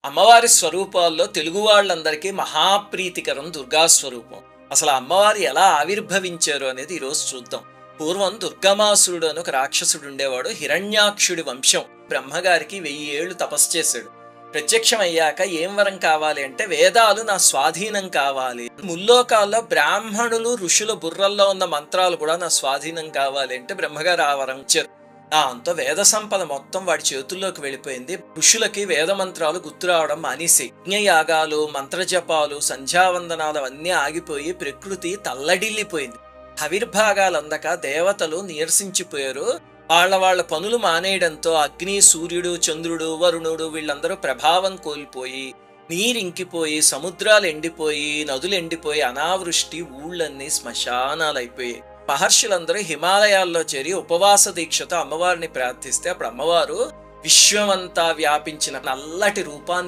అమ్మవారి స్వరూపాల్లో తెలుగు వాళ్ళందరికీ మహాప్రీతికరం దుర్గా స్వరూపం. అసలు ఆ అమ్మవారు ఎలా ఆవిర్భవించారు అనేది ఈరోజు చూద్దాం. పూర్వం దుర్గమాసురుడు అని ఒక రాక్షసుడు ఉండేవాడు. హిరణ్యాక్షుడి వంశం. బ్రహ్మగారికి 1000 ఏళ్లు తపస్సు చేశాడు. ప్రత్యక్షం అయ్యాక ఏం వరం కావాలి అంటే, వేదాలు నా స్వాధీనం కావాలి, ముల్లోకాల్లో బ్రాహ్మణులు ఋషుల బుర్రల్లో ఉన్న మంత్రాలు కూడా నా స్వాధీనం కావాలి అంటే బ్రహ్మగారు ఆ వరం ఇచ్చారు. దాంతో వేద సంపద మొత్తం వాడి చేతుల్లోకి వెళ్ళిపోయింది. ఋషులకి వేద మంత్రాలు గుర్తు రావడం మానేసి, యజ్ఞయాగాలు, మంత్రజపాలు, సంధ్యావందనాలు అవన్నీ ఆగిపోయి ప్రకృతి తల్లడిల్లిపోయింది. ఆవిర్భాగాలు అందక దేవతలు నీరసించిపోయారు. వాళ్ళ పనులు మానేయడంతో అగ్ని, సూర్యుడు, చంద్రుడు, వరుణుడు వీళ్ళందరూ ప్రభావం కోల్పోయి, నీరింకిపోయి, సముద్రాలు ఎండిపోయి, నదులు ఎండిపోయి, అనావృష్టి, ఊళ్ళన్నీ శ్మశానాలైపోయాయి. మహర్షులందరూ హిమాలయాల్లో చేరి ఉపవాస దీక్షతో అమ్మవారిని ప్రార్థిస్తే అప్పుడు అమ్మవారు విశ్వమంతా వ్యాపించిన నల్లటి రూపాన్ని